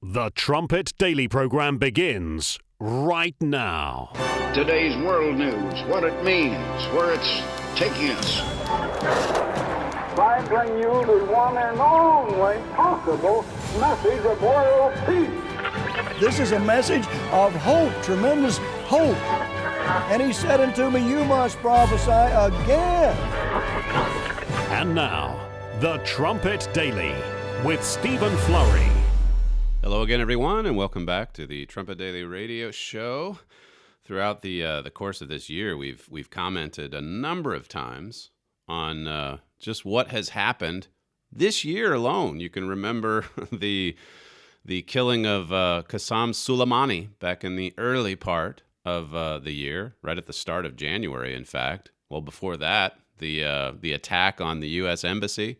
The Trumpet Daily program begins right now. Today's world news, what it means, where it's taking us. I bring you the one and only possible message of world peace. This is a message of hope, tremendous hope. And he said unto me, you must prophesy again. And now, The Trumpet Daily with Stephen Flurry. Hello again, everyone, and welcome back to the Trumpet Daily Radio Show. Throughout the course of this year, we've commented a number of times on just what has happened this year alone. You can remember the killing of Qasem Soleimani back in the early part of the year, right at the start of January, in fact. Well, before that, the attack on the U.S. Embassy.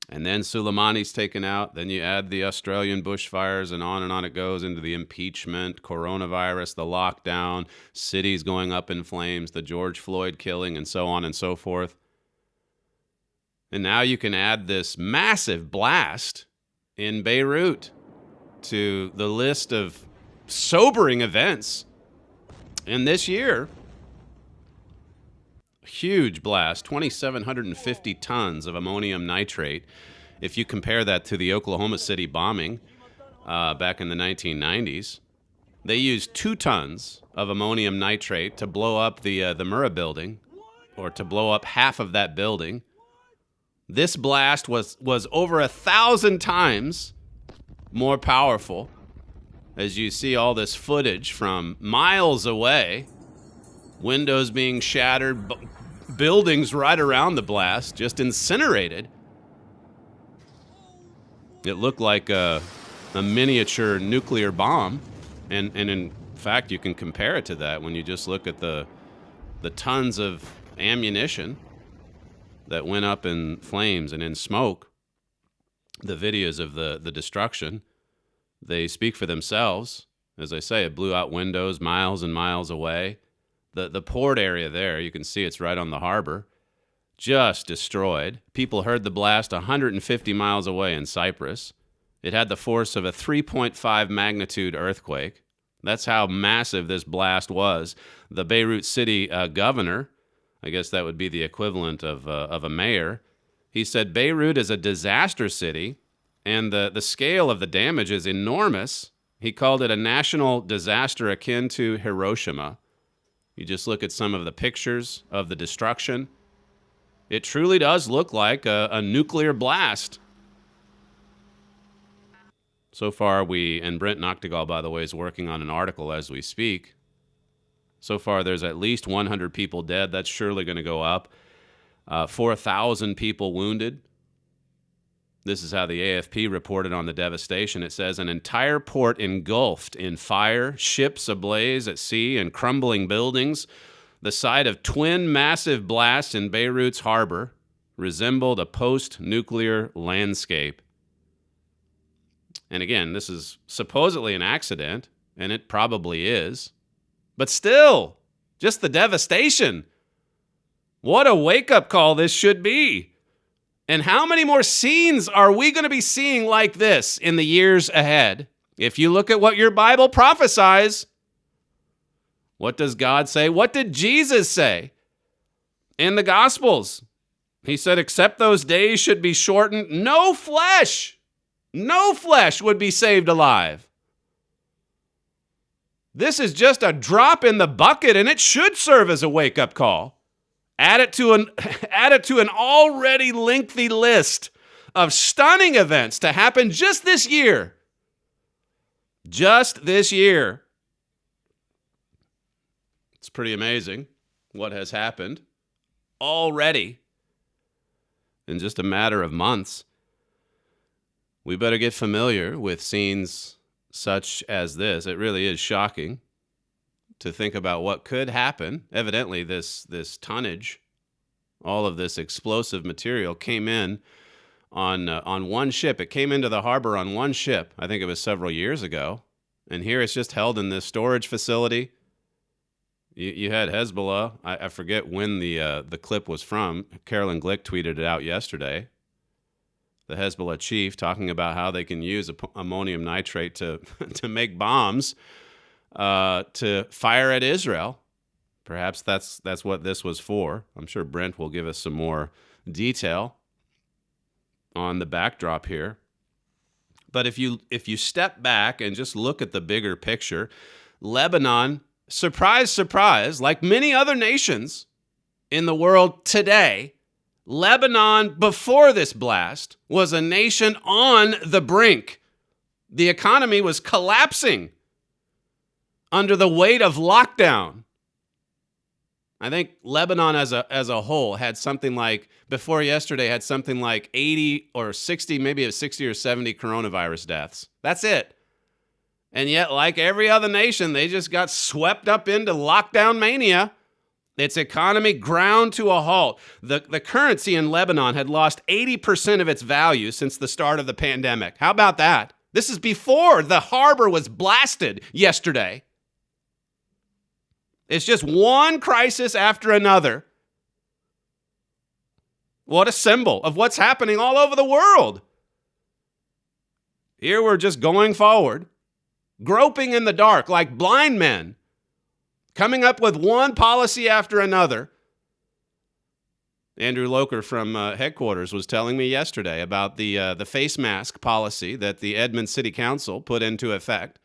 And then Soleimani's taken out. Then you add the Australian bushfires, and on it goes into the impeachment, coronavirus, the lockdown, cities going up in flames, the George Floyd killing, and so on and so forth. And now you can add this massive blast in Beirut to the list of sobering events in this year. Huge blast, 2,750 tons of ammonium nitrate. If you compare that to the Oklahoma City bombing back in the 1990s, they used 2 tons of ammonium nitrate to blow up the Murrah building, or to blow up half of that building. This blast was over 1,000 times more powerful, as you see all this footage from miles away. Windows being shattered, buildings right around the blast just incinerated. It looked like a miniature nuclear bomb, and in fact, you can compare it to that when you just look at the tons of ammunition that went up in flames and in smoke. The videos of the destruction, they speak for themselves. As I say, it blew out windows miles and miles away. The port area there, you can see it's right on the harbor, just destroyed. People heard the blast 150 miles away in Cyprus. It had the force of a 3.5 magnitude earthquake. That's how massive this blast was. The Beirut city governor, I guess that would be the equivalent of a mayor, he said Beirut is a disaster city, and the scale of the damage is enormous. He called it a national disaster akin to Hiroshima. You just look at some of the pictures of the destruction. It truly does look like a nuclear blast. So far, and Brent Noctegal, by the way, is working on an article as we speak. So far, there's at least 100 people dead. That's surely going to go up. 4,000 people wounded. This is how the AFP reported on the devastation. It says, an entire port engulfed in fire, ships ablaze at sea, and crumbling buildings. The site of twin massive blasts in Beirut's harbor resembled a post-nuclear landscape. And again, this is supposedly an accident, and it probably is. But still, just the devastation. What a wake-up call this should be. And how many more scenes are we going to be seeing like this in the years ahead? If you look at what your Bible prophesies, what does God say? What did Jesus say in the Gospels? He said, except those days should be shortened, no flesh would be saved alive. This is just a drop in the bucket, and it should serve as a wake-up call. Add it to an already lengthy list of stunning events to happen just this year. Just this year. It's pretty amazing what has happened already in just a matter of months. We better get familiar with scenes such as this. It really is shocking to think about what could happen. Evidently, this tonnage, all of this explosive material came in on one ship. It came into the harbor on one ship. I think it was several years ago. And here it's just held in this storage facility. You had Hezbollah. I forget when the clip was from. Carolyn Glick tweeted it out yesterday. the Hezbollah chief, talking about how they can use ammonium nitrate to to make bombs to fire at Israel. Perhaps that's what this was for. I'm sure Brent will give us some more detail on the backdrop here. But if you step back and just look at the bigger picture, Lebanon, surprise, surprise, like many other nations in the world today, Lebanon before this blast was a nation on the brink. The economy was collapsing under the weight of lockdown. I think Lebanon as a whole had something like, before yesterday, had something like 80 or 60, maybe 60 or 70 coronavirus deaths. That's it. And yet, like every other nation, they just got swept up into lockdown mania. Its economy ground to a halt. The currency in Lebanon had lost 80% of its value since the start of the pandemic. How about that? This is before the harbor was blasted yesterday. It's just one crisis after another. What a symbol of what's happening all over the world. Here we're just going forward, groping in the dark like blind men, coming up with one policy after another. Andrew Loker from headquarters was telling me yesterday about the face mask policy that the Edmond City Council put into effect.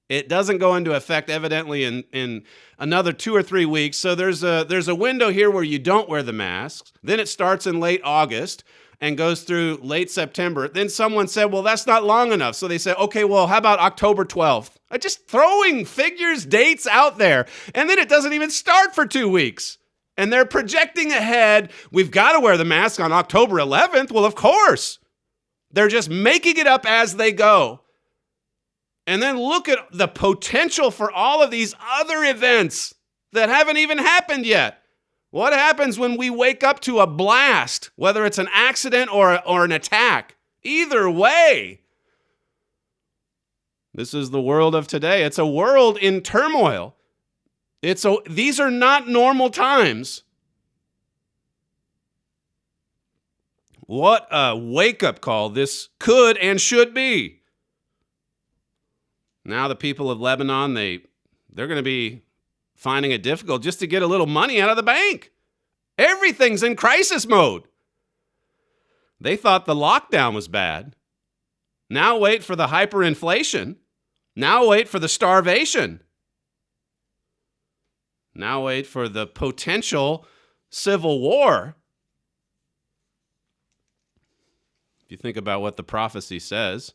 It doesn't go into effect evidently in another 2 or 3 weeks. So there's a window here where you don't wear the masks. Then it starts in late August and goes through late September. Then someone said, well, that's not long enough. So they said, okay, well, how about October 12th? Just throwing figures, dates out there. And then it doesn't even start for 2 weeks. And they're projecting ahead. We've got to wear the mask on October 11th. Well, of course. They're just making it up as they go. And then look at the potential for all of these other events that haven't even happened yet. What happens when we wake up to a blast, whether it's an accident or an attack? Either way, this is the world of today. It's a world in turmoil. These are not normal times. What a wake-up call this could and should be. Now the people of Lebanon, they're going to be finding it difficult just to get a little money out of the bank. Everything's in crisis mode. They thought the lockdown was bad. Now wait for the hyperinflation. Now wait for the starvation. Now wait for the potential civil war. If you think about what the prophecy says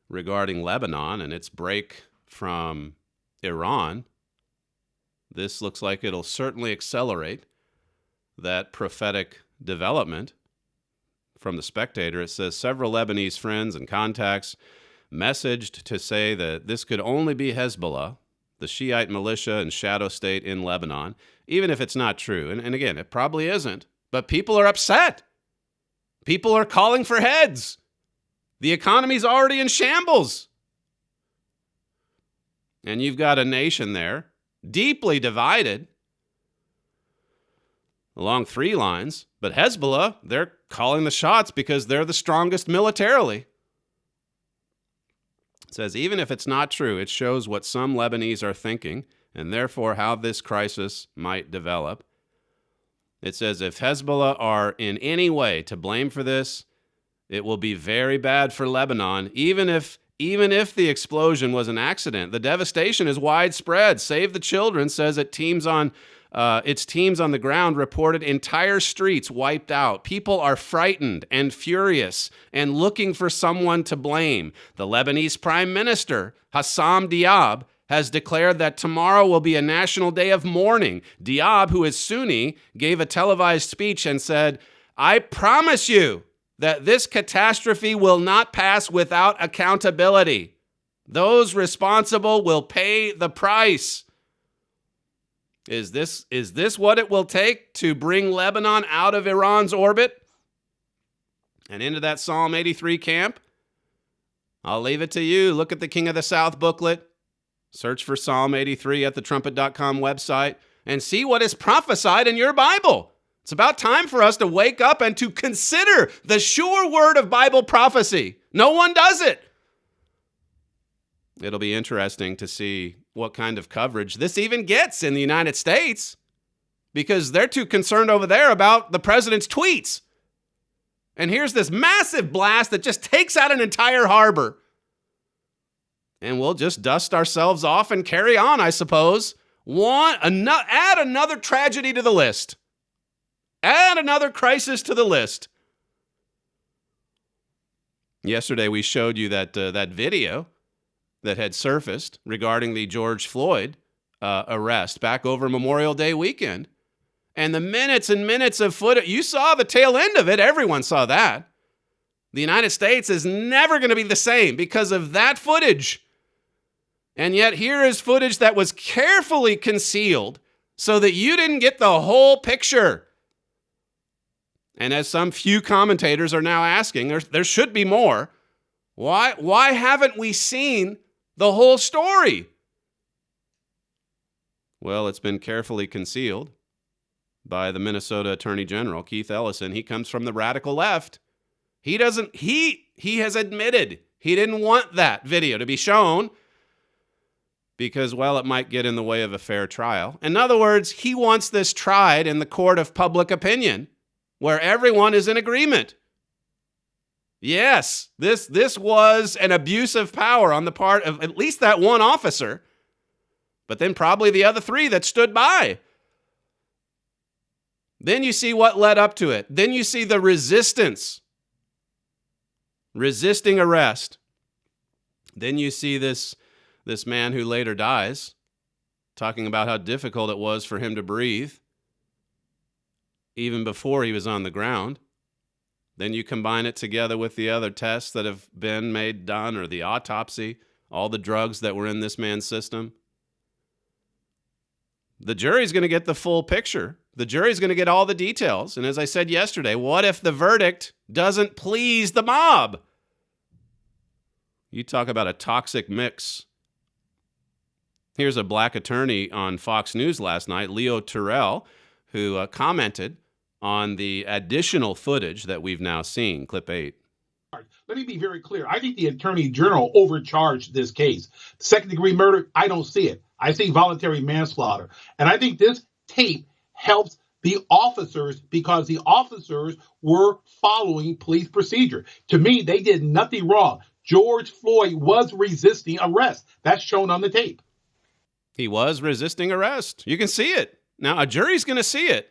regarding Lebanon and its break from Iran, this looks like it'll certainly accelerate that prophetic development. From the Spectator, it says several Lebanese friends and contacts messaged to say that this could only be Hezbollah, the Shiite militia and shadow state in Lebanon, even if it's not true. And again, it probably isn't. But people are upset. People are calling for heads. The economy's already in shambles. And you've got a nation there, deeply divided along 3 lines. But Hezbollah, they're calling the shots because they're the strongest militarily. It says, even if it's not true, it shows what some Lebanese are thinking, and therefore how this crisis might develop. It says, if Hezbollah are in any way to blame for this, it will be very bad for Lebanon, even if the explosion was an accident. The devastation is widespread. Save the Children says its teams on the ground reported entire streets wiped out. People are frightened and furious and looking for someone to blame. The Lebanese Prime Minister, Hassam Diab, has declared that tomorrow will be a national day of mourning. Diab, who is Sunni, gave a televised speech and said, I promise you that this catastrophe will not pass without accountability. Those responsible will pay the price. Is this what it will take to bring Lebanon out of Iran's orbit and into that Psalm 83 camp? I'll leave it to you. Look at the King of the South booklet. Search for Psalm 83 at the trumpet.com website and see what is prophesied in your Bible. It's about time for us to wake up and to consider the sure word of Bible prophecy. No one does it. It'll be interesting to see what kind of coverage this even gets in the United States, because they're too concerned over there about the president's tweets. And here's this massive blast that just takes out an entire harbor. And we'll just dust ourselves off and carry on, I suppose. Add another tragedy to the list. Add another crisis to the list. Yesterday we showed you that video that had surfaced regarding the George Floyd arrest back over Memorial Day weekend. And the minutes and minutes of footage, you saw the tail end of it. Everyone saw that. The United States is never going to be the same because of that footage. And yet here is footage that was carefully concealed so that you didn't get the whole picture. And as some few commentators are now asking, there should be more. Why haven't we seen the whole story? Well, it's been carefully concealed by the Minnesota Attorney General, Keith Ellison. He comes from the radical left. He has admitted he didn't want that video to be shown because, well, it might get in the way of a fair trial. In other words, he wants this tried in the court of public opinion where everyone is in agreement. Yes, this was an abuse of power on the part of at least that one officer, but then probably the other three that stood by. Then you see what led up to it. Then you see the resistance. Resisting arrest. Then you see this man who later dies, talking about how difficult it was for him to breathe, even before he was on the ground. Then you combine it together with the other tests that have been done, or the autopsy, all the drugs that were in this man's system. The jury's going to get the full picture. The jury's going to get all the details. And as I said yesterday, what if the verdict doesn't please the mob? You talk about a toxic mix. Here's a black attorney on Fox News last night, Leo Terrell, who commented on the additional footage that we've now seen. Clip 8. Let me be very clear. I think the Attorney General overcharged this case. Second-degree murder, I don't see it. I see voluntary manslaughter. And I think this tape helps the officers because the officers were following police procedure. To me, they did nothing wrong. George Floyd was resisting arrest. That's shown on the tape. He was resisting arrest. You can see it. Now, a jury's going to see it.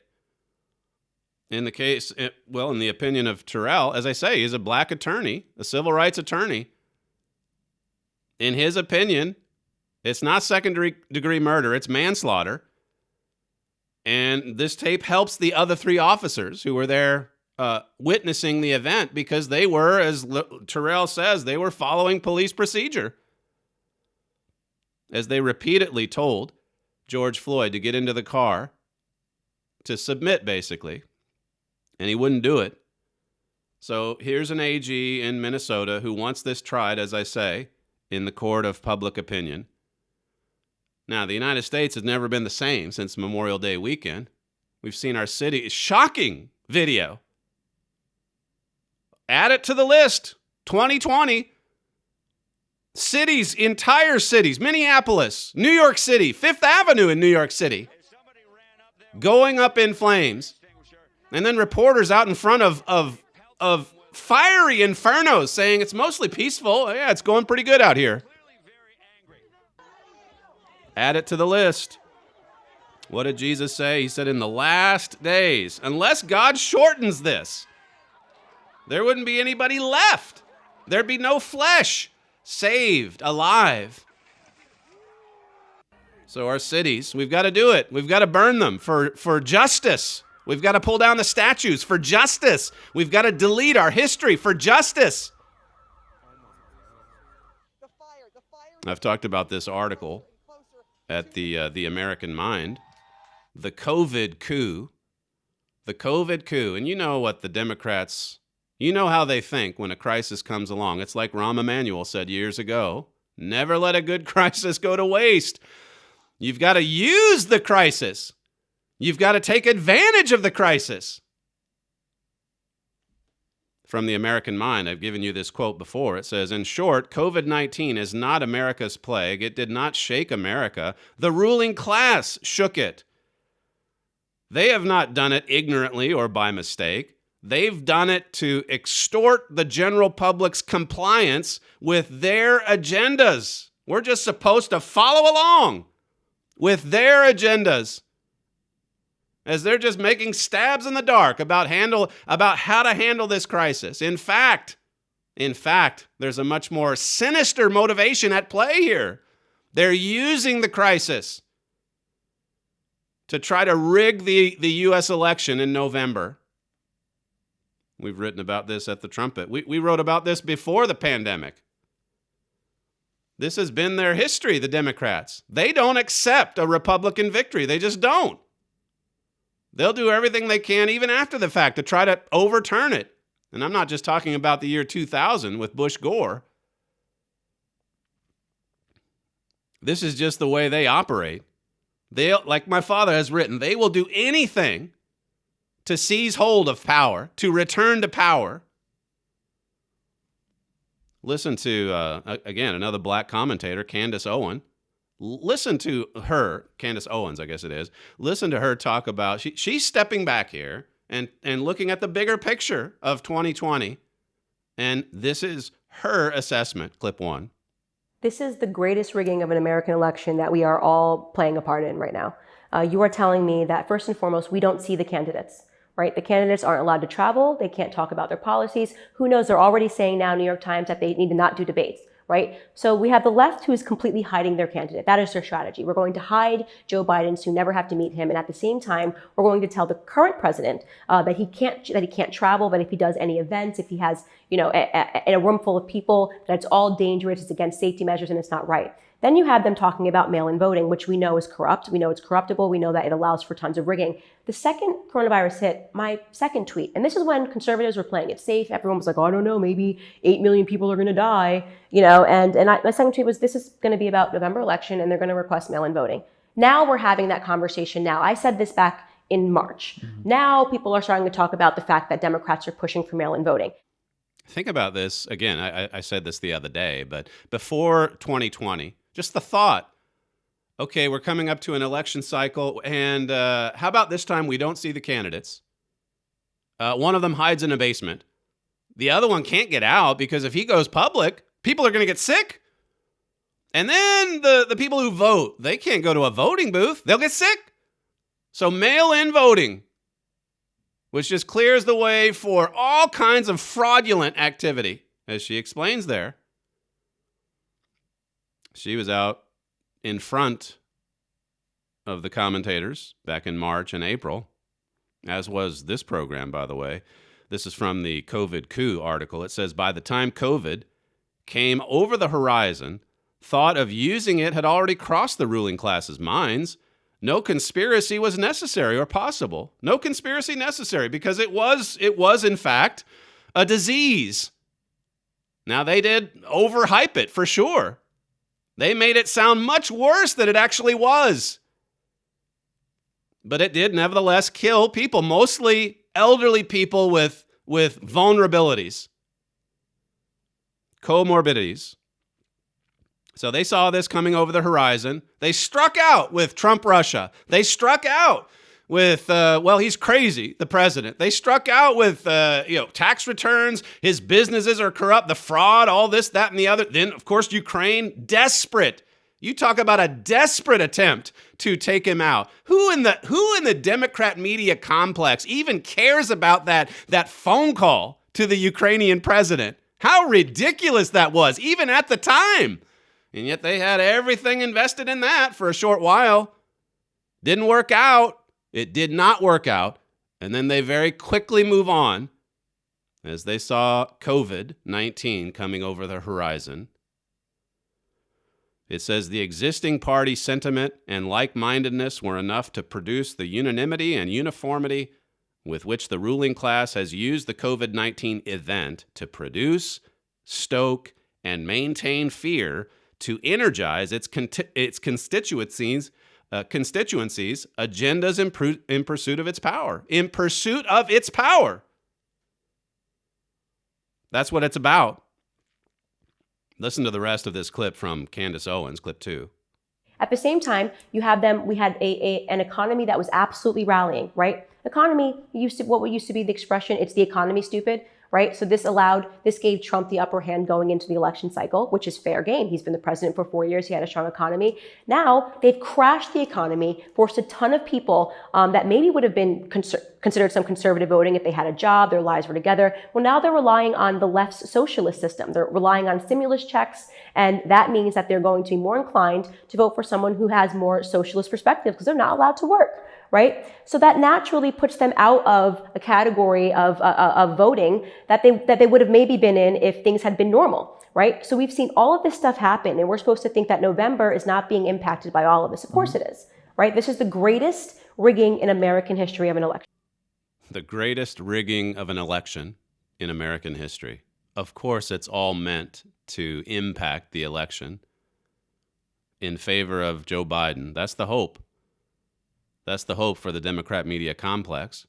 In the opinion of Terrell, as I say, he's a black attorney, a civil rights attorney. In his opinion, it's not second-degree murder, it's manslaughter. And this tape helps the other three officers who were there witnessing the event because they were, as Terrell says, they were following police procedure. As they repeatedly told George Floyd to get into the car, to submit, basically. And he wouldn't do it. So here's an AG in Minnesota who wants this tried, as I say, in the court of public opinion. Now, the United States has never been the same since Memorial Day weekend. We've seen our city, shocking video. Add it to the list, 2020. Cities, entire cities, Minneapolis, New York City, Fifth Avenue in New York City, going up in flames. And then reporters out in front of fiery infernos saying it's mostly peaceful. Yeah, it's going pretty good out here. Add it to the list. What did Jesus say? He said in the last days, unless God shortens this, there wouldn't be anybody left. There'd be no flesh saved, alive. So our cities, we've got to do it. We've got to burn them for justice. We've got to pull down the statues for justice. We've got to delete our history for justice. I've talked about this article at the American Mind, the COVID coup. The COVID coup. And you know what the Democrats, you know how they think when a crisis comes along. It's like Rahm Emanuel said years ago, never let a good crisis go to waste. You've got to use the crisis You've got to take advantage of the crisis. From the American Mind, I've given you this quote before. It says, in short, COVID-19 is not America's plague. It did not shake America. The ruling class shook it. They have not done it ignorantly or by mistake. They've done it to extort the general public's compliance with their agendas. We're just supposed to follow along with their agendas, as they're just making stabs in the dark about how to handle this crisis. In fact, there's a much more sinister motivation at play here. They're using the crisis to try to rig the U.S. election in November. We've written about this at the Trumpet. We wrote about this before the pandemic. This has been their history, the Democrats. They don't accept a Republican victory. They just don't. They'll do everything they can, even after the fact, to try to overturn it. And I'm not just talking about the year 2000 with Bush Gore. This is just the way they operate. They, like my father has written, they will do anything to seize hold of power, to return to power. Listen to, again, another black commentator, Candace Owen. Listen to her, Candace Owens, I guess it is. Listen to her talk about, she's stepping back here and looking at the bigger picture of 2020. And this is her assessment, clip 1. This is the greatest rigging of an American election that we are all playing a part in right now. You are telling me that first and foremost, we don't see the candidates, right? The candidates aren't allowed to travel. They can't talk about their policies. Who knows? They're already saying now, New York Times, that they need to not do debates. Right? So we have the left who is completely hiding their candidate. That is their strategy. We're going to hide Joe Biden so you never have to meet him. And at the same time, we're going to tell the current president that he can't travel, but if he does any events, if he has, in a room full of people, that it's all dangerous, it's against safety measures, and it's not right. Then you have them talking about mail-in voting, which we know is corrupt. We know it's corruptible. We know that it allows for tons of rigging. The second coronavirus hit, my second tweet, and this is when conservatives were playing it safe. Everyone was like, oh, I don't know, maybe 8 million people are going to die, my second tweet was, this is going to be about November election, and they're going to request mail-in voting. Now we're having that conversation now. I said this back in March. Mm-hmm. Now people are starting to talk about the fact that Democrats are pushing for mail-in voting. Think about this. Again, I said this the other day, but before 2020, just the thought, okay, we're coming up to an election cycle, and how about this time we don't see the candidates? One of them hides in a basement. The other one can't get out because if he goes public, people are going to get sick. And then the people who vote, they can't go to a voting booth. They'll get sick. So mail-in voting, which just clears the way for all kinds of fraudulent activity, as she explains there. She was out in front of the commentators back in March and April, as was this program, by the way. This is from the COVID coup article. It says, by the time COVID came over the horizon, thought of using it had already crossed the ruling class's minds. No conspiracy was necessary or possible. No conspiracy necessary because it was in fact a disease. Now they did overhype it for sure. They made it sound much worse than it actually was. But it did nevertheless kill people, mostly elderly people with vulnerabilities, comorbidities. So they saw this coming over the horizon. They struck out with Trump Russia. They struck out with, he's crazy, the president. They struck out with, tax returns. His businesses are corrupt, the fraud, all this, that, and the other. Then, of course, Ukraine, desperate. You talk about a desperate attempt to take him out. Who in the Democrat media complex even cares about that phone call to the Ukrainian president? How ridiculous that was, even at the time. And yet they had everything invested in that for a short while. Didn't work out. It did not work out. And then they very quickly move on as they saw COVID-19 coming over the horizon. It says the existing party sentiment and like-mindedness were enough to produce the unanimity and uniformity with which the ruling class has used the COVID-19 event to produce, stoke, and maintain fear to energize its constituencies constituencies agendas in pursuit of its power. In pursuit of its power. That's what it's about. Listen to the rest of this clip from Candace Owens, clip 2. At the same time, we had an economy that was absolutely rallying, right? Economy what used to be the expression, it's the economy, stupid, right? So this gave Trump the upper hand going into the election cycle, which is fair game. He's been the president for 4 years. He had a strong economy. Now they've crashed the economy, forced a ton of people that maybe would have been considered some conservative voting if they had a job, their lives were together. Well, now they're relying on the left's socialist system. They're relying on stimulus checks. And that means that they're going to be more inclined to vote for someone who has more socialist perspective because they're not allowed to work, right? So that naturally puts them out of a category of voting that they would have maybe been in if things had been normal, right? So we've seen all of this stuff happen, and we're supposed to think that November is not being impacted by all of this. Of course it is, right? This is the greatest rigging in American history of an election. The greatest rigging of an election in American history. Of course, it's all meant to impact the election in favor of Joe Biden. That's the hope. That's the hope for the Democrat media complex.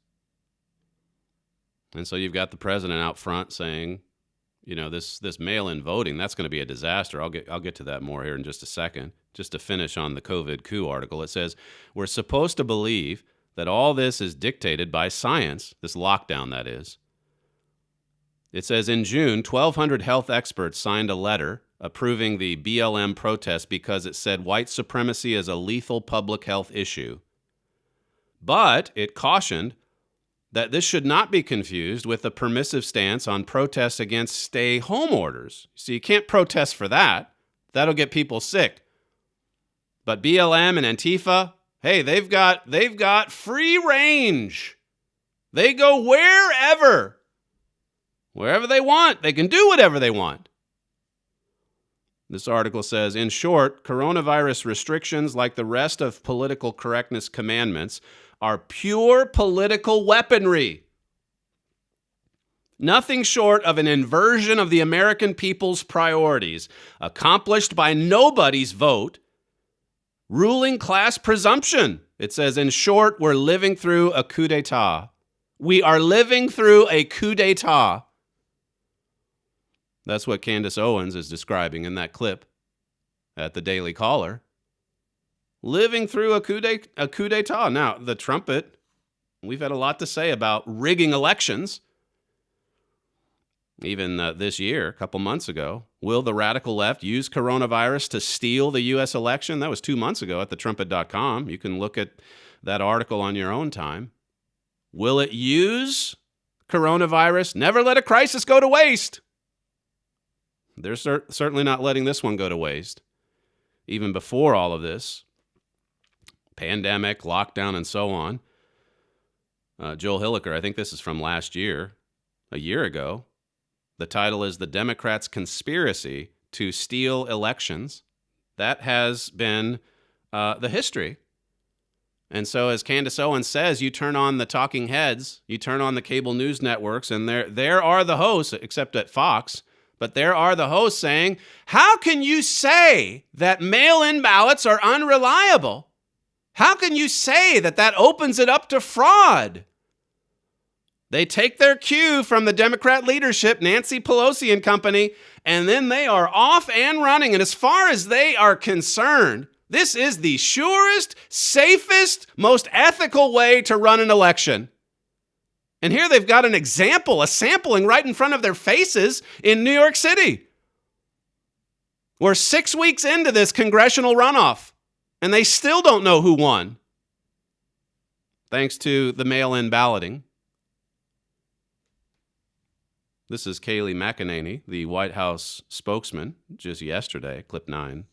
And so you've got the president out front saying, you know, this mail-in voting, that's going to be a disaster. I'll get to that more here in just a second. Just to finish on the COVID coup article, it says, we're supposed to believe that all this is dictated by science, this lockdown that is. It says in June, 1,200 health experts signed a letter approving the BLM protest because it said white supremacy is a lethal public health issue. But it cautioned that this should not be confused with a permissive stance on protests against stay-home orders. So you can't protest for that. That'll get people sick. But BLM and Antifa, hey, they've got free range. They go wherever they want. They can do whatever they want. This article says, in short, coronavirus restrictions, like the rest of political correctness commandments, are pure political weaponry. Nothing short of an inversion of the American people's priorities, accomplished by nobody's vote, ruling class presumption. It says, in short, we're living through a coup d'etat. We are living through a coup d'etat. That's what Candace Owens is describing in that clip at the Daily Caller. Living through a coup d'etat. Now, the trumpet, we've had a lot to say about rigging elections. Even this year, a couple months ago, will the radical left use coronavirus to steal the U.S. election? That was 2 months ago at thetrumpet.com. You can look at that article on your own time. Will it use coronavirus? Never let a crisis go to waste. They're certainly not letting this one go to waste. Even before all of this, pandemic, lockdown, and so on. Joel Hilliker, I think this is from last year, a year ago. The title is The Democrats' Conspiracy to Steal Elections. That has been the history. And so as Candace Owens says, you turn on the talking heads, you turn on the cable news networks, and there are the hosts, except at Fox, but there are the hosts saying, how can you say that mail-in ballots are unreliable? How can you say that opens it up to fraud? They take their cue from the Democrat leadership, Nancy Pelosi and company, and then they are off and running. And as far as they are concerned, this is the surest, safest, most ethical way to run an election. And here they've got an example, a sampling right in front of their faces in New York City. We're 6 weeks into this congressional runoff, and they still don't know who won, thanks to the mail-in balloting. This is Kayleigh McEnany, the White House spokesman, just yesterday, clip 9.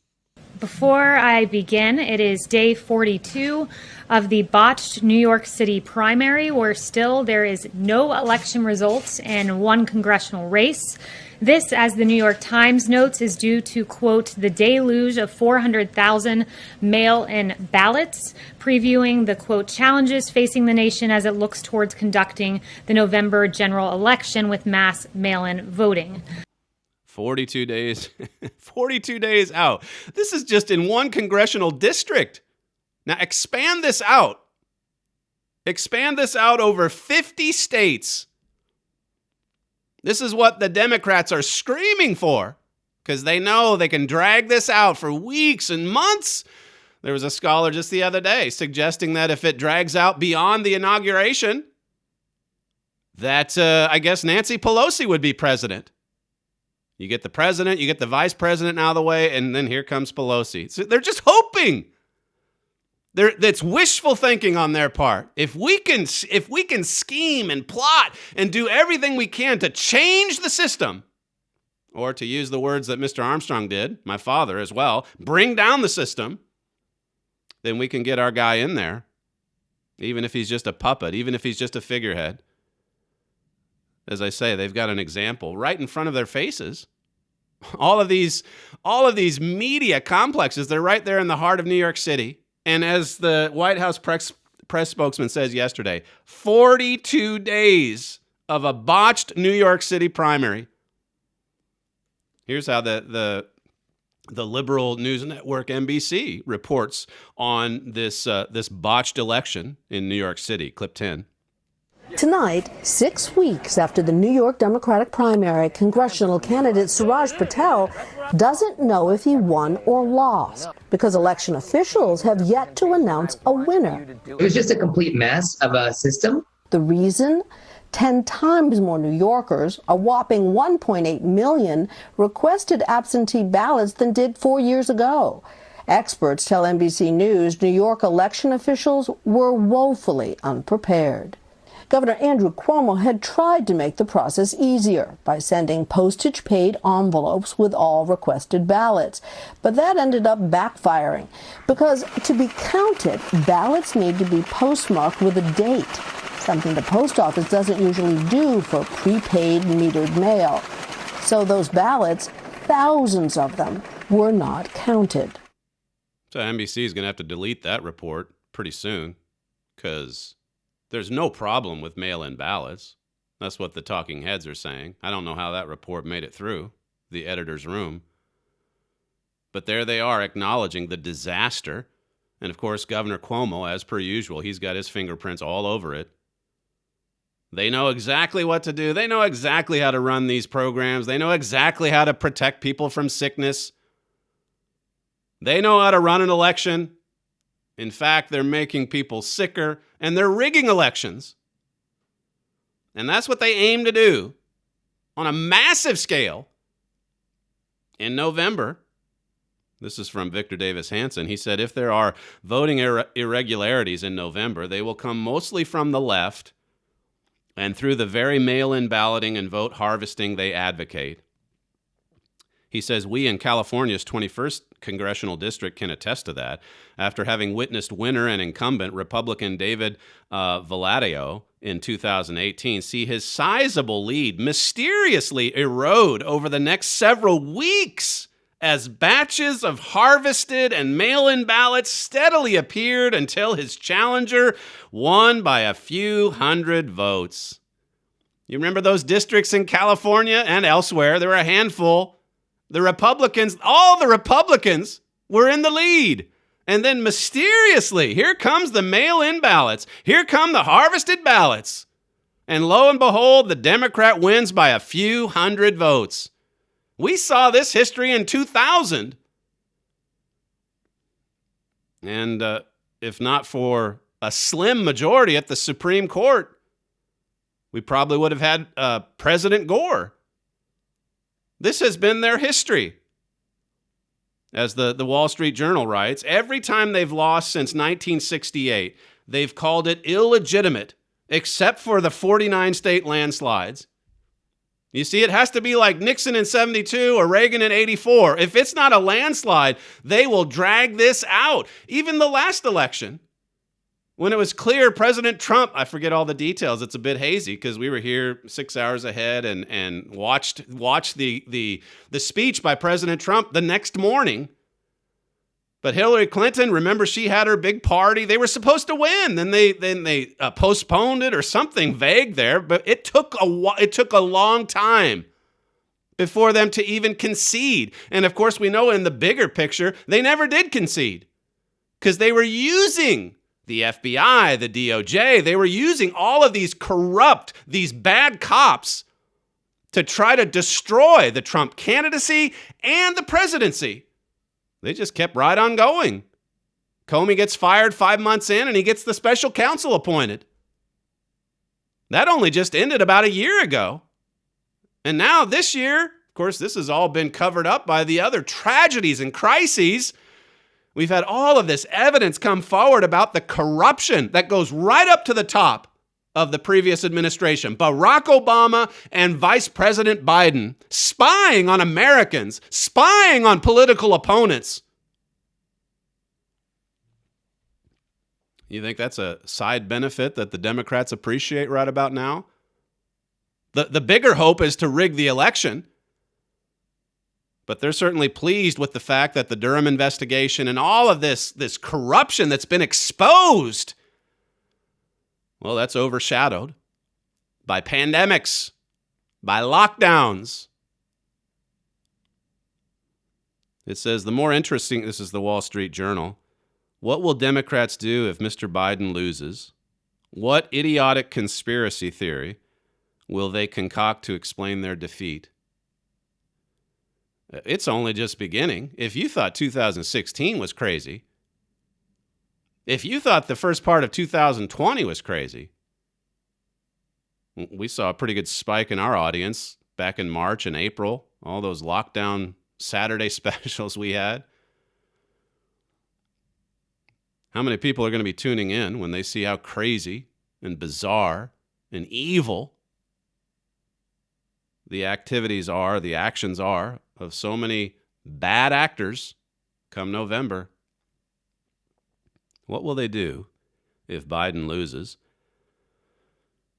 Before I begin, it is day 42 of the botched New York City primary, where still there is no election results in one congressional race. This, as the New York Times notes, is due to, quote, the deluge of 400,000 mail-in ballots, previewing the, quote, challenges facing the nation as it looks towards conducting the November general election with mass mail-in voting. 42 days, 42 days out. This is just in one congressional district. Now expand this out. Expand this out over 50 states. This is what the Democrats are screaming for because they know they can drag this out for weeks and months. There was a scholar just the other day suggesting that if it drags out beyond the inauguration, that I guess Nancy Pelosi would be president. You get the president, you get the vice president out of the way, and then here comes Pelosi. So they're just hoping. That's wishful thinking on their part. If we can scheme and plot and do everything we can to change the system, or to use the words that Mr. Armstrong did, my father as well, bring down the system, then we can get our guy in there, even if he's just a puppet, even if he's just a figurehead. As I say, they've got an example right in front of their faces. All of these media complexes, they're right there in the heart of New York City. And as the White House press spokesman says yesterday, 42 days of a botched New York City primary. Here's how the liberal news network NBC reports on this botched election in New York City. Clip 10. Tonight, 6 weeks after the New York Democratic primary, congressional candidate Suraj Patel doesn't know if he won or lost because election officials have yet to announce a winner. It was just a complete mess of a system. The reason? 10 times more New Yorkers, a whopping 1.8 million, requested absentee ballots than did 4 years ago. Experts tell NBC News New York election officials were woefully unprepared. Governor Andrew Cuomo had tried to make the process easier by sending postage-paid envelopes with all requested ballots. But that ended up backfiring because to be counted, ballots need to be postmarked with a date, something the post office doesn't usually do for prepaid metered mail. So those ballots, thousands of them, were not counted. So NBC is going to have to delete that report pretty soon because there's no problem with mail-in ballots. That's what the talking heads are saying. I don't know how that report made it through the editor's room. But there they are acknowledging the disaster. And of course, Governor Cuomo, as per usual, he's got his fingerprints all over it. They know exactly what to do. They know exactly how to run these programs. They know exactly how to protect people from sickness. They know how to run an election. In fact, they're making people sicker, and they're rigging elections. And that's what they aim to do on a massive scale in November. This is from Victor Davis Hanson. He said if there are voting irregularities in November, they will come mostly from the left and through the very mail-in balloting and vote harvesting they advocate. He says we in California's 21st congressional district can attest to that after having witnessed winner and incumbent Republican David Valadao in 2018 see his sizable lead mysteriously erode over the next several weeks as batches of harvested and mail-in ballots steadily appeared until his challenger won by a few hundred votes. You remember those districts in California and elsewhere? There were a handful. All the Republicans were in the lead. And then mysteriously, here comes the mail-in ballots. Here come the harvested ballots. And lo and behold, the Democrat wins by a few hundred votes. We saw this history in 2000. And if not for a slim majority at the Supreme Court, we probably would have had President Gore. This has been their history. As the Wall Street Journal writes, every time they've lost since 1968, they've called it illegitimate, except for the 49 state landslides. You see, it has to be like Nixon in 72 or Reagan in 84. If it's not a landslide, they will drag this out. Even the last election, when it was clear President Trump, I forget all the details, it's a bit hazy because we were here 6 hours ahead and watched the speech by President Trump the next morning. But Hillary Clinton, remember, she had her big party. They were supposed to win. Then they postponed it or something vague there. But it took a long time before them to even concede. And of course, we know in the bigger picture, they never did concede. because they were using the FBI, the DOJ, they were using all of these corrupt, these bad cops to try to destroy the Trump candidacy and the presidency. They just kept right on going. Comey gets fired 5 months in, and he gets the special counsel appointed. That only just ended about a year ago. And now this year, of course, this has all been covered up by the other tragedies and crises. We've had all of this evidence come forward about the corruption that goes right up to the top of the previous administration. Barack Obama and Vice President Biden spying on Americans, spying on political opponents. You think that's a side benefit that the Democrats appreciate right about now? The bigger hope is to rig the election. But they're certainly pleased with the fact that the Durham investigation and all of this corruption that's been exposed, well, that's overshadowed by pandemics, by lockdowns. It says the more interesting, this is the Wall Street Journal, what will Democrats do if Mr. Biden loses? What idiotic conspiracy theory will they concoct to explain their defeat? It's only just beginning. If you thought 2016 was crazy, if you thought the first part of 2020 was crazy, we saw a pretty good spike in our audience back in March and April, all those lockdown Saturday specials we had. How many people are going to be tuning in when they see how crazy and bizarre and evil the activities are, the actions are of so many bad actors come November? What will they do if Biden loses?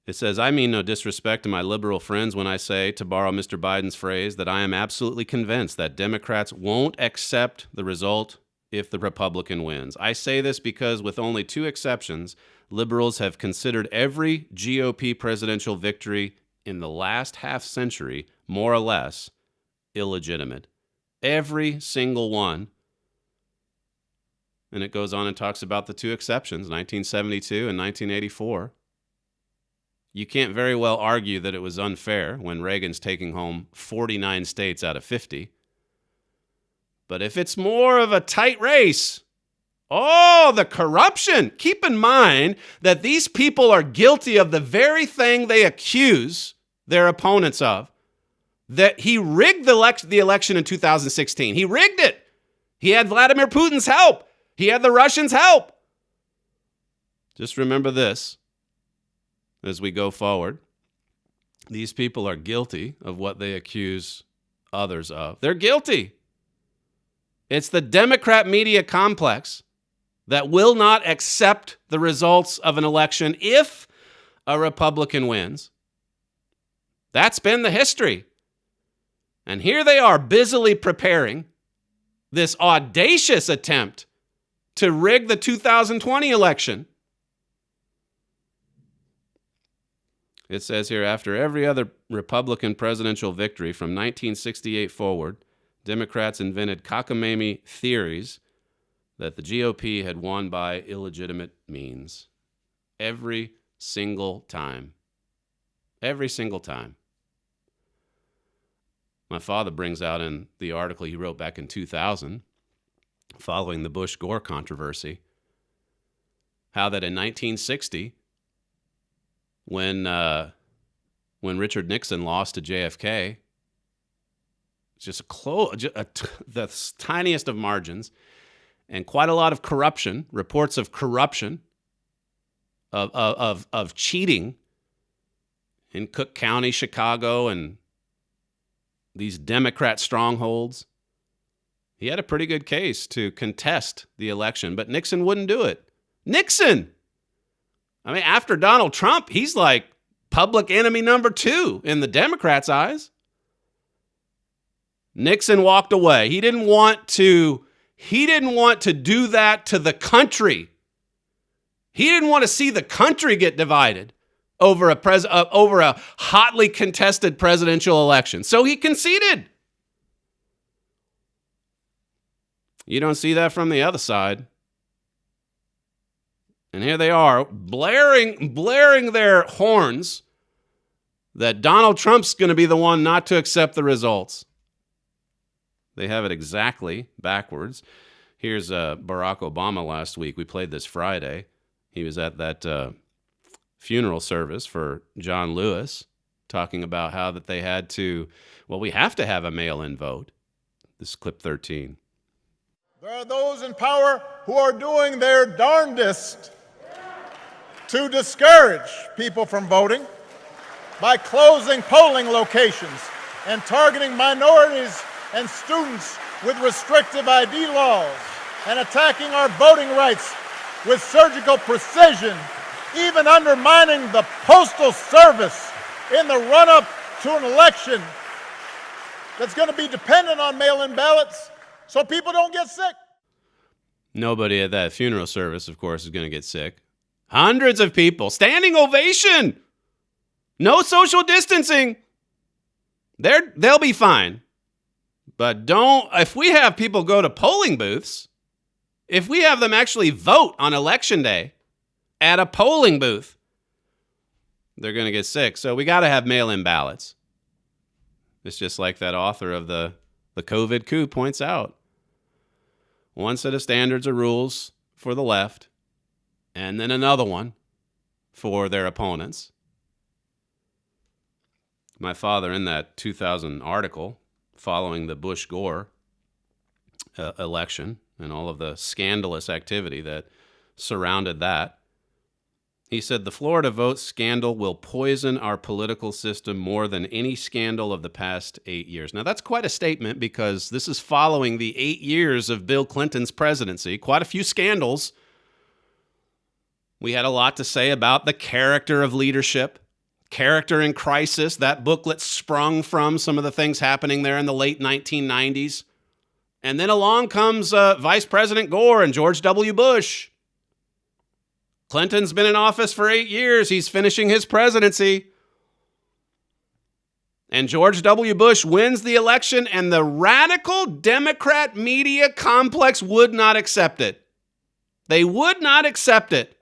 It says, I mean no disrespect to my liberal friends when I say, to borrow Mr. Biden's phrase, that I am absolutely convinced that Democrats won't accept the result if the Republican wins. I say this because, with only 2 exceptions, liberals have considered every GOP presidential victory in the last half century, more or less, illegitimate. Every single one. And it goes on and talks about the 2 exceptions, 1972 and 1984. You can't very well argue that it was unfair when Reagan's taking home 49 states out of 50. But if it's more of a tight race, the corruption. Keep in mind that these people are guilty of the very thing they accuse their opponents of. That he rigged the election in 2016. He rigged it. He had Vladimir Putin's help. He had the Russians' help. Just remember this as we go forward. These people are guilty of what they accuse others of. They're guilty. It's the Democrat media complex that will not accept the results of an election if a Republican wins. That's been the history. And here they are busily preparing this audacious attempt to rig the 2020 election. It says here, after every other Republican presidential victory from 1968 forward, Democrats invented cockamamie theories that the GOP had won by illegitimate means. Every single time. Every single time. My father brings out in the article he wrote back in 2000, following the Bush-Gore controversy, how that in 1960, when Richard Nixon lost to JFK, just the tiniest of margins, and quite a lot of corruption, reports of corruption, of cheating in Cook County, Chicago, and these Democrat strongholds. He had a pretty good case to contest the election, but Nixon wouldn't do it. Nixon! I mean, after Donald Trump, he's like public enemy number 2 in the Democrats' eyes. Nixon walked away. He didn't want to do that to the country. He didn't want to see the country get divided over a hotly contested presidential election. So he conceded. You don't see that from the other side. And here they are, blaring their horns that Donald Trump's going to be the one not to accept the results. They have it exactly backwards. Here's Barack Obama last week. We played this Friday. He was at that funeral service for John Lewis, talking about how that they had to, we have to have a mail-in vote. This is clip 13. There are those in power who are doing their darndest to discourage people from voting by closing polling locations and targeting minorities and students with restrictive ID laws and attacking our voting rights with surgical precision, even undermining the Postal Service in the run-up to an election that's going to be dependent on mail-in ballots so people don't get sick. Nobody at that funeral service, of course, is going to get sick. Hundreds of people. Standing ovation. No social distancing. They'll be fine. But if we have people go to polling booths, if we have them actually vote on election day at a polling booth, they're going to get sick. So we got to have mail-in ballots. It's just like that author of the COVID coup points out. One set of standards or rules for the left, and then another one for their opponents. My father, in that 2000 article following the Bush-Gore election and all of the scandalous activity that surrounded that, he said, the Florida vote scandal will poison our political system more than any scandal of the past 8 years. Now, that's quite a statement because this is following the 8 years of Bill Clinton's presidency. Quite a few scandals. We had a lot to say about the character of leadership, character in crisis. That booklet sprung from some of the things happening there in the late 1990s. And then along comes Vice President Gore and George W. Bush. Clinton's been in office for 8 years. He's finishing his presidency. And George W. Bush wins the election, and the radical Democrat media complex would not accept it. They would not accept it.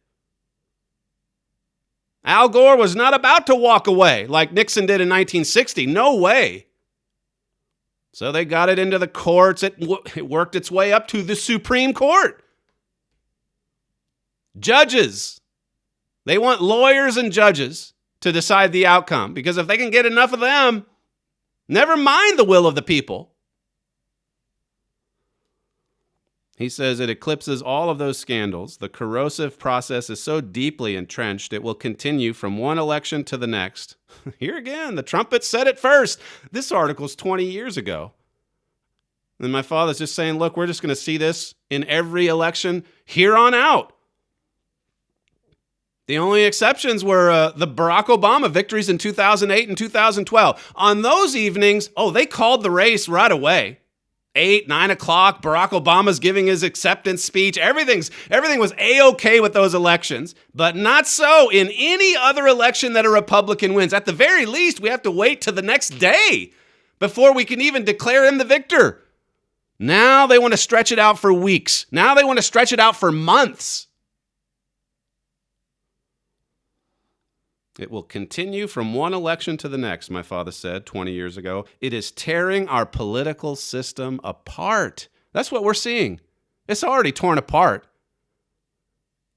Al Gore was not about to walk away like Nixon did in 1960. No way. So they got it into the courts. It worked its way up to the Supreme Court. Judges. They want lawyers and judges to decide the outcome, because if they can get enough of them, never mind the will of the people. He says it eclipses all of those scandals. The corrosive process is so deeply entrenched, it will continue from one election to the next. Here again, the trumpet said it first. This article's 20 years ago. And my father's just saying, look, we're just going to see this in every election here on out. The only exceptions were the Barack Obama victories in 2008 and 2012. On those evenings, they called the race right away. 8, 9 o'clock, Barack Obama's giving his acceptance speech. Everything was A-okay with those elections, but not so in any other election that a Republican wins. At the very least, we have to wait till the next day before we can even declare him the victor. Now they want to stretch it out for weeks. Now they want to stretch it out for months. It will continue from one election to the next, my father said 20 years ago. It is tearing our political system apart. That's what we're seeing. It's already torn apart.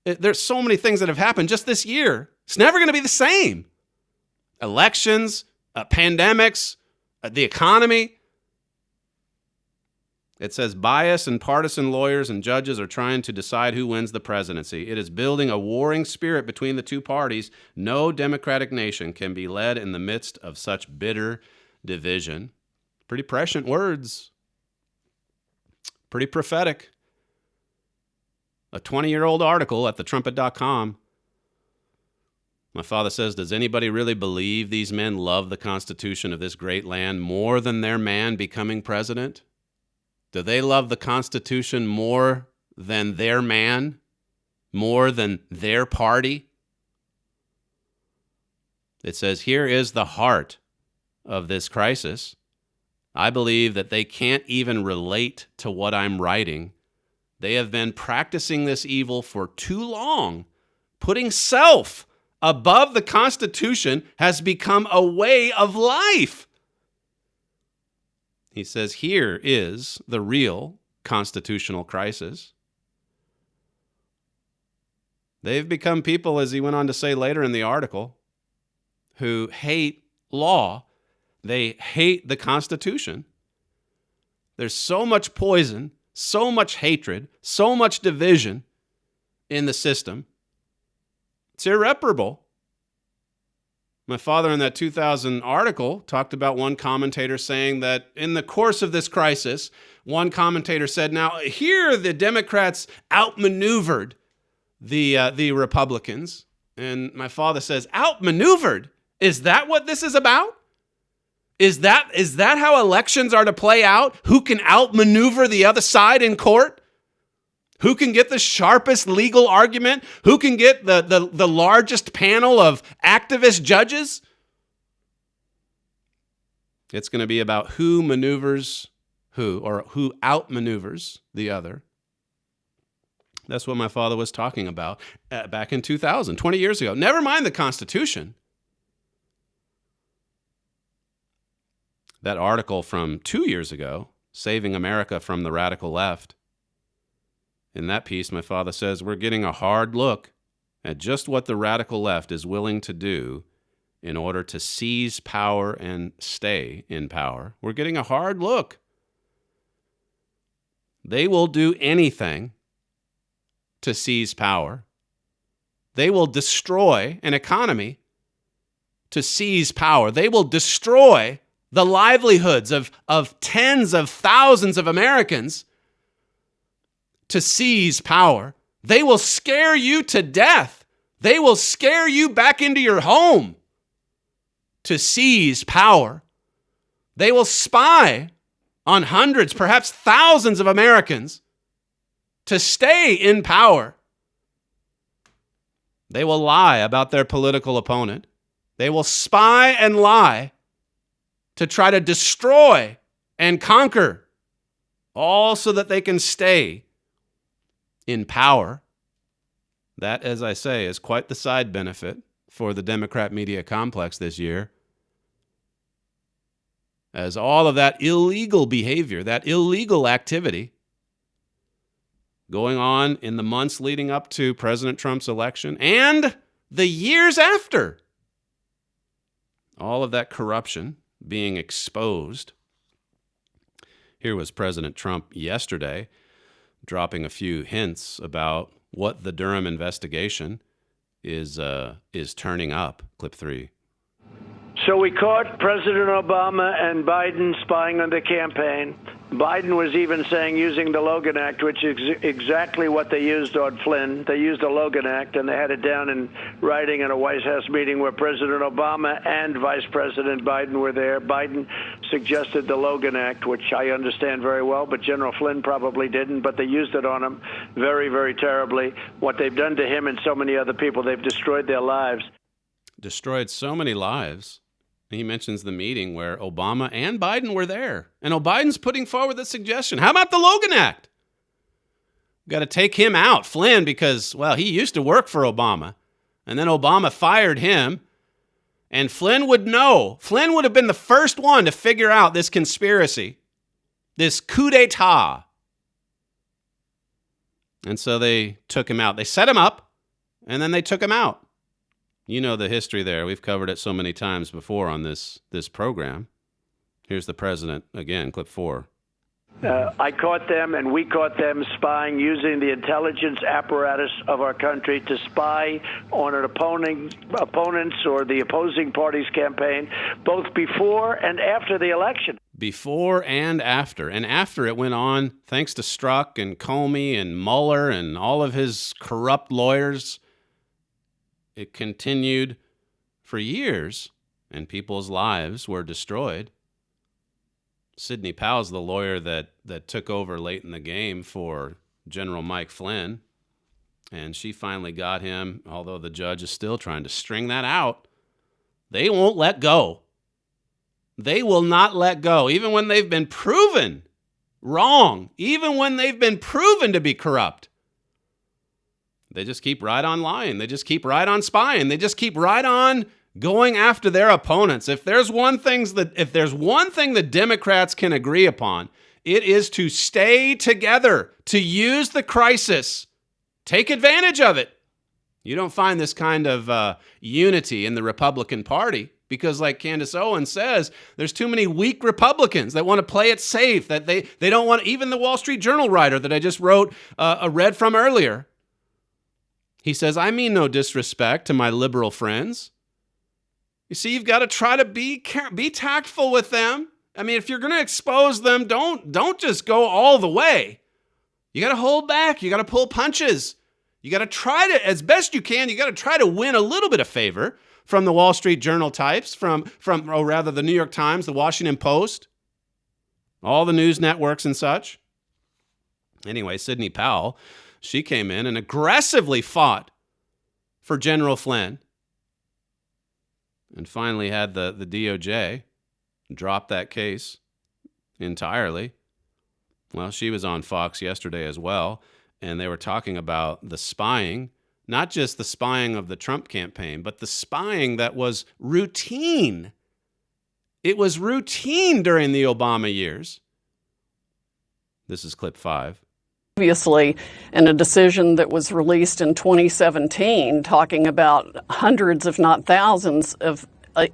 There's so many things that have happened just this year. It's never going to be the same. Elections, pandemics, the economy. It says bias and partisan lawyers and judges are trying to decide who wins the presidency. It is building a warring spirit between the two parties. No democratic nation can be led in the midst of such bitter division. Pretty prescient words. Pretty prophetic. A 20-year-old article at thetrumpet.com. My father says, does anybody really believe these men love the Constitution of this great land more than their man becoming president? Do they love the Constitution more than their man? More than their party? It says, here is the heart of this crisis. I believe that they can't even relate to what I'm writing. They have been practicing this evil for too long Putting self above the Constitution has become a way of life. He says here is the real constitutional crisis. They've become people, as he went on to say later in the article, who hate law. They hate the Constitution. There's so much poison, so much hatred, so much division in the system. It's irreparable. My father in that 2000 article talked about one commentator saying that in the course of this crisis, one commentator said, now here the Democrats outmaneuvered the Republicans. And my father says, outmaneuvered? Is that what this is about? Is that how elections are to play out? Who can outmaneuver the other side in court? Who can get the sharpest legal argument? Who can get the largest panel of activist judges? It's going to be about who maneuvers who, or who outmaneuvers the other. That's what my father was talking about back in 2000, 20 years ago. Never mind the Constitution. That article from 2 years ago, Saving America from the Radical Left. In that piece, my father says, we're getting a hard look at just what the radical left is willing to do in order to seize power and stay in power. We're getting a hard look. They will do anything to seize power. They will destroy an economy to seize power. They will destroy the livelihoods of tens of thousands of Americans to seize power. They will scare you to death. They will scare you back into your home to seize power. They will spy on hundreds, perhaps thousands of Americans to stay in power. They will lie about their political opponent. They will spy and lie to try to destroy and conquer, all so that they can stay in power. That, as I say, is quite the side benefit for the Democrat media complex this year, as all of that illegal behavior, that illegal activity going on in the months leading up to President Trump's election and the years after, all of that corruption being exposed. Here was President Trump yesterday dropping a few hints about what the Durham investigation is turning up. Clip 3. So we caught President Obama and Biden spying on the campaign. Biden was even saying using the Logan Act, which is exactly what they used on Flynn. They used the Logan Act, and they had it down in writing at a White House meeting where President Obama and Vice President Biden were there. Biden suggested the Logan Act, which I understand very well, but General Flynn probably didn't. But they used it on him very, very terribly. What they've done to him and so many other people, they've destroyed their lives. Destroyed so many lives. He mentions the meeting where Obama and Biden were there. And Biden's putting forward the suggestion. How about the Logan Act? We've got to take him out, Flynn, because, well, he used to work for Obama. And then Obama fired him. And Flynn would know. Flynn would have been the first one to figure out this conspiracy, this coup d'etat. And so they took him out. They set him up, and then they took him out. You know the history there. We've covered it so many times before on this program. Here's the president again, clip 4. I caught them, and we caught them spying using the intelligence apparatus of our country to spy on an opponent's or the opposing party's campaign, both before and after the election. Before and after. And after it went on, thanks to Strzok and Comey and Mueller and all of his corrupt lawyers, it continued for years, and people's lives were destroyed. Sidney Powell's the lawyer that took over late in the game for General Mike Flynn, and she finally got him, although the judge is still trying to string that out. They won't let go. They will not let go, even when they've been proven wrong, even when they've been proven to be corrupt. They just keep right on lying. They just keep right on spying. They just keep right on going after their opponents. If there's one thing that Democrats can agree upon, it is to stay together, to use the crisis, take advantage of it. You don't find this kind of unity in the Republican Party because, like Candace Owens says, there's too many weak Republicans that want to play it safe, that they don't want, even the Wall Street Journal writer that I just read from earlier. He says, I mean no disrespect to my liberal friends. You see, you've got to try to be tactful with them. I mean, if you're going to expose them, don't just go all the way. You got to hold back. You got to pull punches. You got to try to, as best you can, you got to try to win a little bit of favor from the Wall Street Journal types, or rather the New York Times, the Washington Post, all the news networks and such. Anyway, Sidney Powell, she came in and aggressively fought for General Flynn and finally had the DOJ drop that case entirely. Well, she was on Fox yesterday as well, and they were talking about the spying, not just the spying of the Trump campaign, but the spying that was routine. It was routine during the Obama years. This is clip 5. Previously, in a decision that was released in 2017, talking about hundreds, if not thousands, of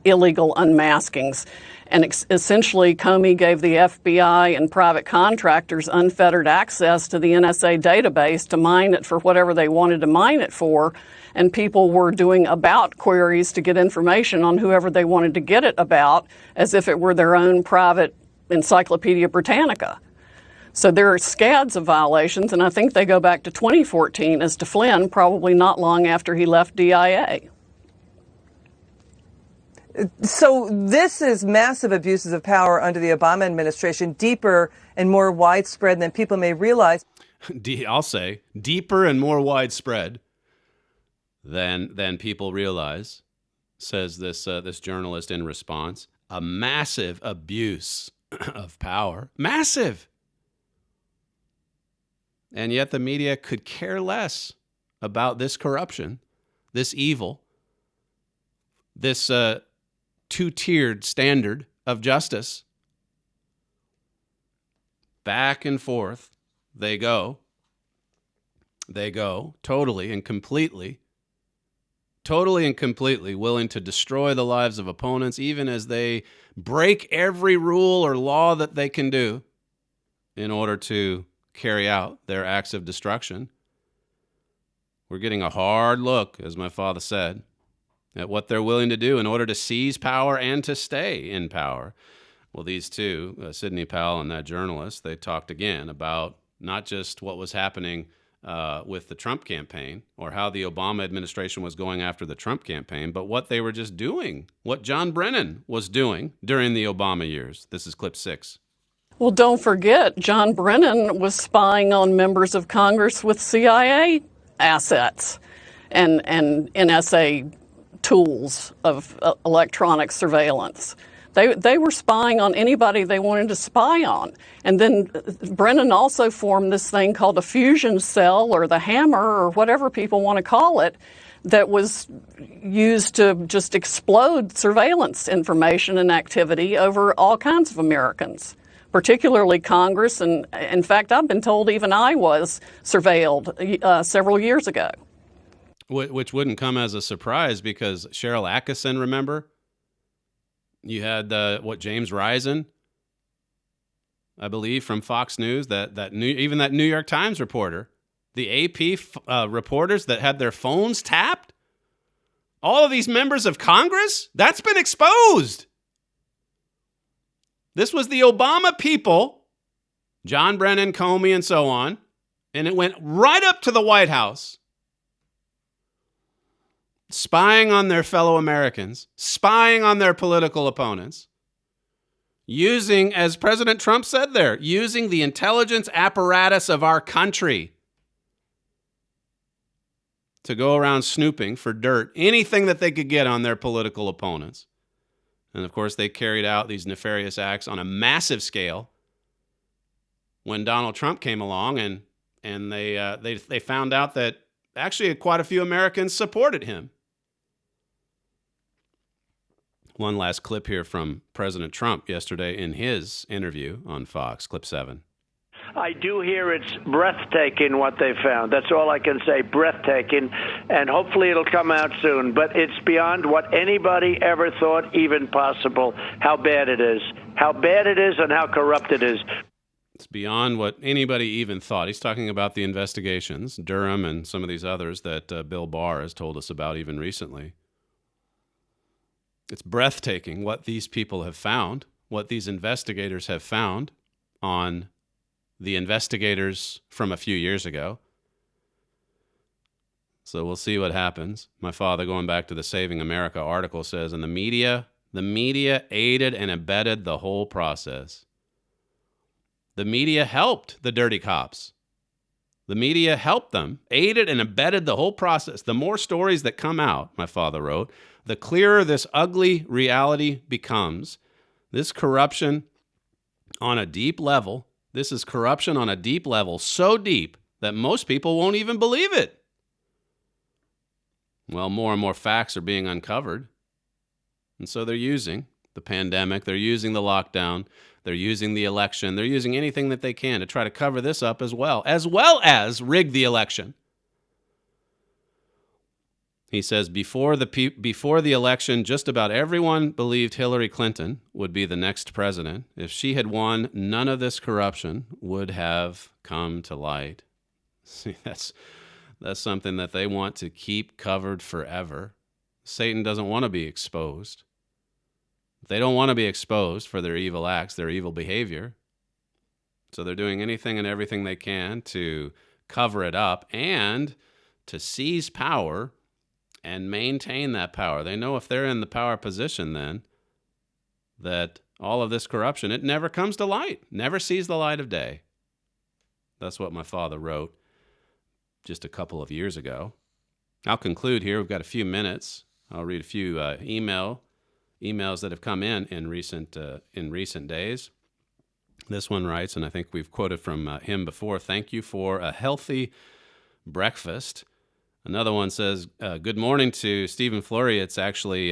illegal unmaskings. And essentially, Comey gave the FBI and private contractors unfettered access to the NSA database to mine it for whatever they wanted to mine it for. And people were doing about queries to get information on whoever they wanted to get it about, as if it were their own private Encyclopedia Britannica. So there are scads of violations, and I think they go back to 2014 as to Flynn, probably not long after he left DIA. So this is massive abuses of power under the Obama administration, deeper and more widespread than people may realize. I'll say deeper and more widespread than people realize, says this journalist in response. A massive abuse of power. Massive. And yet the media could care less about this corruption, this evil, this two-tiered standard of justice. Back and forth they go. They go totally and completely willing to destroy the lives of opponents, even as they break every rule or law that they can do in order to carry out their acts of destruction. We're getting a hard look, as my father said, at what they're willing to do in order to seize power and to stay in power. Well, these two, Sidney Powell and that journalist, they talked again about not just what was happening with the Trump campaign or how the Obama administration was going after the Trump campaign, but what they were just doing, what John Brennan was doing during the Obama years. This is clip 6. Well, don't forget, John Brennan was spying on members of Congress with CIA assets and NSA tools of electronic surveillance. They were spying on anybody they wanted to spy on. And then Brennan also formed this thing called a fusion cell, or the hammer, or whatever people want to call it, that was used to just explode surveillance information and activity over all kinds of Americans, particularly Congress. And in fact, I've been told even I was surveilled several years ago. Which wouldn't come as a surprise because Cheryl Atkinson, remember? You had James Risen, I believe, from Fox News, even that New York Times reporter, the AP reporters that had their phones tapped. All of these members of Congress, that's been exposed. This was the Obama people, John Brennan, Comey, and so on, and it went right up to the White House. Spying on their fellow Americans, spying on their political opponents, using, as President Trump said there, using the intelligence apparatus of our country to go around snooping for dirt, anything that they could get on their political opponents. And of course, they carried out these nefarious acts on a massive scale when Donald Trump came along and they found out that actually quite a few Americans supported him. One last clip here from President Trump yesterday in his interview on Fox, clip 7. I do hear it's breathtaking what they found. That's all I can say, breathtaking. And hopefully it'll come out soon. But it's beyond what anybody ever thought even possible, how bad it is. How bad it is and how corrupt it is. It's beyond what anybody even thought. He's talking about the investigations, Durham and some of these others that Bill Barr has told us about even recently. It's breathtaking what these people have found, what these investigators have found on the investigators from a few years ago. So we'll see what happens. My father, going back to the Saving America article, says, and the media aided and abetted the whole process. The media helped the dirty cops. The media helped them, aided and abetted the whole process. The more stories that come out, my father wrote, the clearer this ugly reality becomes. This corruption on a deep level, this is corruption on a deep level, so deep that most people won't even believe it. Well, more and more facts are being uncovered. And so they're using the pandemic, they're using the lockdown, they're using the election, they're using anything that they can to try to cover this up as well as rig the election. He says before the election, just about everyone believed Hillary Clinton would be the next president. If she had won, none of this corruption would have come to light. See, that's something that they want to keep covered forever. Satan doesn't want to be exposed. They don't want to be exposed for their evil acts, their evil behavior. So they're doing anything and everything they can to cover it up and to seize power and maintain that power. They know if they're in the power position then, that all of this corruption, it never comes to light, never sees the light of day. That's what my father wrote just a couple of years ago. I'll conclude here. We've got a few minutes. I'll read a few emails that have come in recent days. This one writes, and I think we've quoted from him before, thank you for a healthy breakfast. Another one says, good morning to Stephen Flurry. It's actually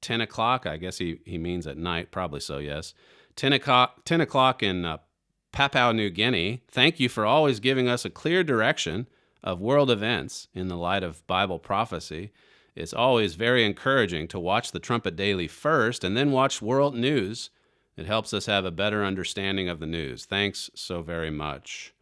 10 o'clock. I guess he means at night. Probably so, yes. 10 o'clock in Papua New Guinea. Thank you for always giving us a clear direction of world events in the light of Bible prophecy. It's always very encouraging to watch the Trumpet Daily first and then watch world news. It helps us have a better understanding of the news. Thanks so very much.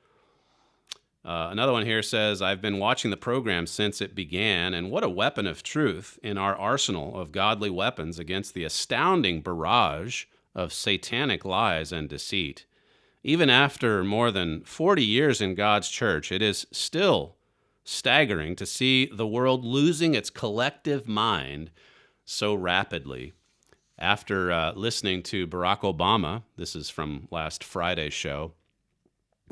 Another one here says, I've been watching the program since it began, and what a weapon of truth in our arsenal of godly weapons against the astounding barrage of satanic lies and deceit. Even after more than 40 years in God's church, it is still staggering to see the world losing its collective mind so rapidly. After listening to Barack Obama, this is from last Friday's show,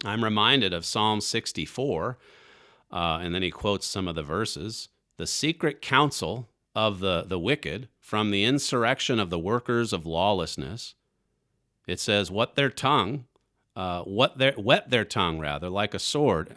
I'm reminded of Psalm 64, and then he quotes some of the verses. The secret counsel of the wicked from the insurrection of the workers of lawlessness. It says, wet their tongue, like a sword,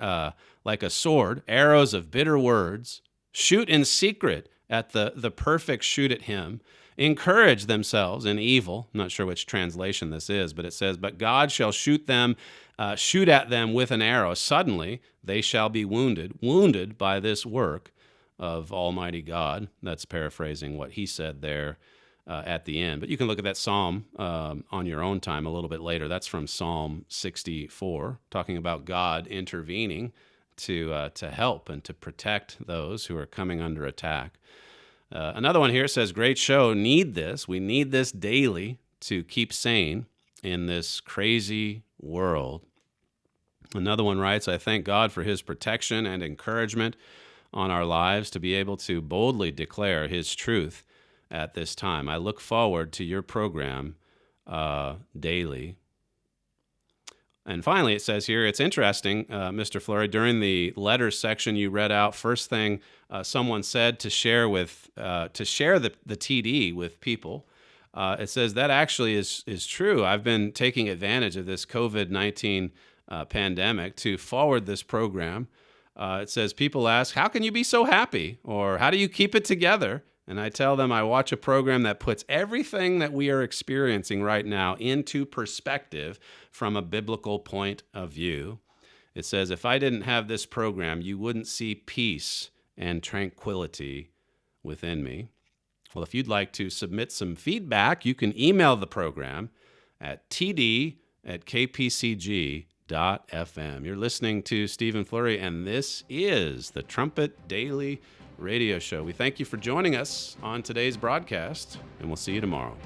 arrows of bitter words, shoot in secret at the perfect shoot at him, encourage themselves in evil. I'm not sure which translation this is, but it says, but God shall shoot at them with an arrow. Suddenly they shall be wounded by this work of Almighty God. That's paraphrasing what he said there at the end. But you can look at that psalm on your own time a little bit later. That's from Psalm 64, talking about God intervening to help and to protect those who are coming under attack. Another one here says, great show, need this. We need this daily to keep sane in this crazy world. Another one writes, I thank God for his protection and encouragement on our lives to be able to boldly declare his truth at this time. I look forward to your program daily. And finally, it says here, it's interesting, Mr. Flurry, during the letters section you read out, first thing someone said to share the TD with people, it says that actually is true. I've been taking advantage of this COVID-19 pandemic to forward this program It says, people ask, how can you be so happy? Or how do you keep it together? And I tell them I watch a program that puts everything that we are experiencing right now into perspective from a biblical point of view. It says, if I didn't have this program, you wouldn't see peace and tranquility within me. Well, if you'd like to submit some feedback, you can email the program at td@kpcg.fm. You're listening to Stephen Flurry, and this is the Trumpet Daily Radio Show. We thank you for joining us on today's broadcast, and we'll see you tomorrow.